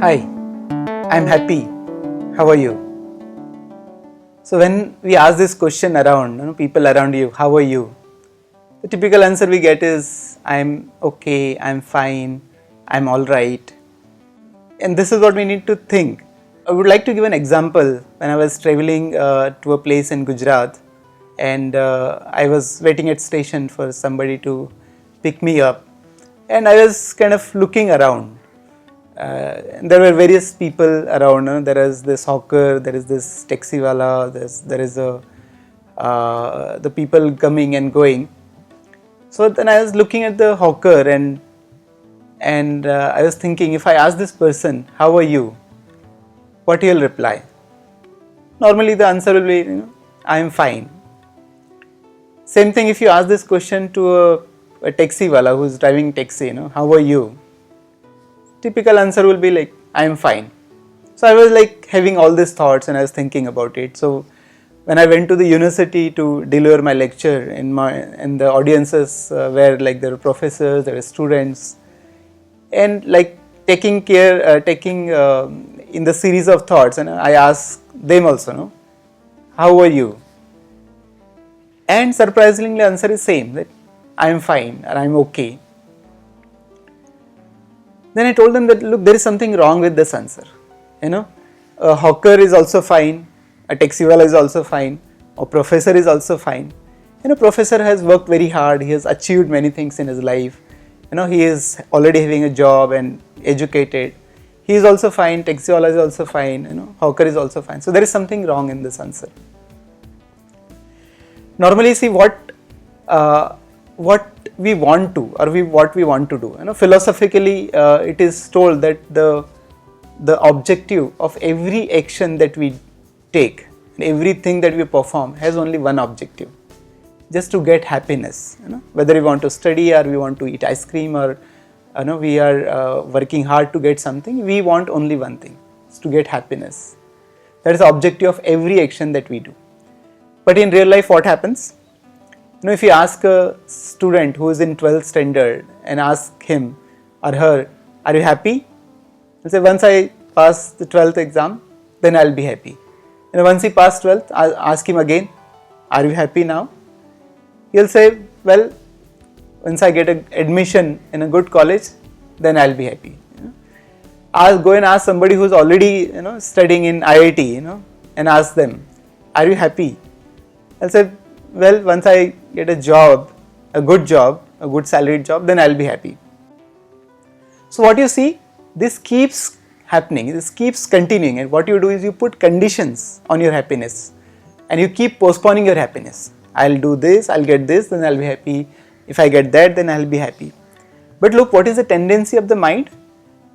Hi, I'm happy. How are you? So when we ask this question around, people around you, how are you? The typical answer we get is, I'm okay, I'm fine, I'm alright. And this is what we need to think. I would like to give an example. When I was traveling to a place in Gujarat, and I was waiting at station for somebody to pick me up, and I was kind of looking around. There were various people around. There is this hawker, there is this taxiwala, there is the people coming and going. So then I was looking at the hawker and I was thinking, if I ask this person, how are you? What he'll reply? Normally the answer will be, I am fine. Same thing if you ask this question to a taxiwala who is driving taxi, how are you? Typical answer will be like, I am fine. So I was like having all these thoughts and I was thinking about it. So when I went to the university to deliver my lecture in the audiences where like there were professors, there were students, and like taking in the series of thoughts, and I asked them also, how are you? And surprisingly, the answer is same, that I am fine and I am okay. Then I told them that, look, there is something wrong with this answer. A hawker is also fine, a taxiwala is also fine, a professor is also fine. Professor has worked very hard, he has achieved many things in his life. He is already having a job and educated. He is also fine, taxiwala is also fine, hawker is also fine. So there is something wrong in this answer. Normally, see what we want to, or what we want to do. Philosophically, it is told that the objective of every action that we take, everything that we perform has only one objective, just to get happiness. Whether we want to study or we want to eat ice cream, or we are working hard to get something, we want only one thing, is to get happiness. That is the objective of every action that we do. But in real life, what happens? If you ask a student who is in 12th standard and ask him or her, are you happy? He'll say, once I pass the 12th exam, then I'll be happy. Once he passed 12th, I'll ask him again, are you happy now? He'll say, well, once I get an admission in a good college, then I'll be happy. I'll go and ask somebody who's already studying in IIT, and ask them, are you happy? I'll say, well, once I get a job, a good salaried job, then I'll be happy. So what you see, this keeps happening, this keeps continuing, and what you do is you put conditions on your happiness and you keep postponing your happiness. I'll do this, I'll get this, then I'll be happy. If I get that, then I'll be happy. But look, what is the tendency of the mind?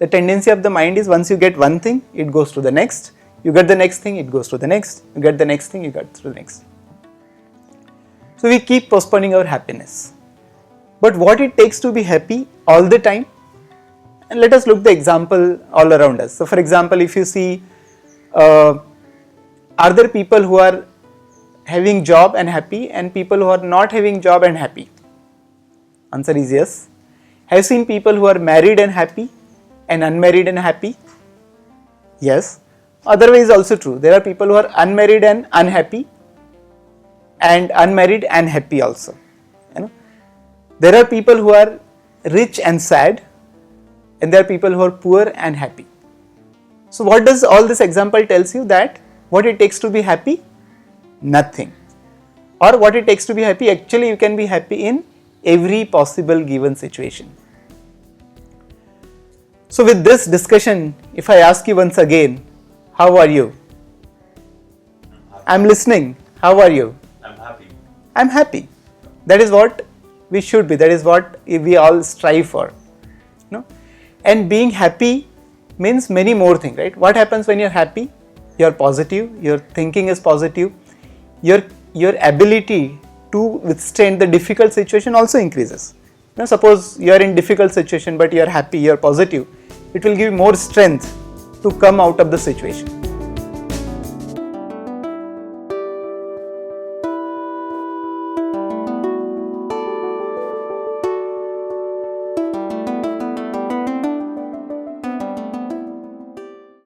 The tendency of the mind is, once you get one thing, it goes to the next. You get the next thing, it goes to the next. You get the next thing, you get to the next. So we keep postponing our happiness. But what it takes to be happy all the time? And let us look the example all around us. So for example, if you see, are there people who are having job and happy, and people who are not having job and happy? Answer is yes. Have you seen people who are married and happy and unmarried and happy? Yes. Otherwise also true. There are people who are unmarried and unhappy, and unmarried and happy also. There are people who are rich and sad, and there are people who are poor and happy. So what does all this example tells you? That what it takes to be happy? Nothing. Or what it takes to be happy, actually you can be happy in every possible given situation. So with this discussion, if I ask you once again, how are you? I'm listening. How are you? I'm happy. That is what we should be. That is what we all strive for. And being happy means many more things, right? What happens when you're happy? You're positive, your thinking is positive, your ability to withstand the difficult situation also increases. Suppose you're in difficult situation but you're happy, you're positive, it will give you more strength to come out of the situation.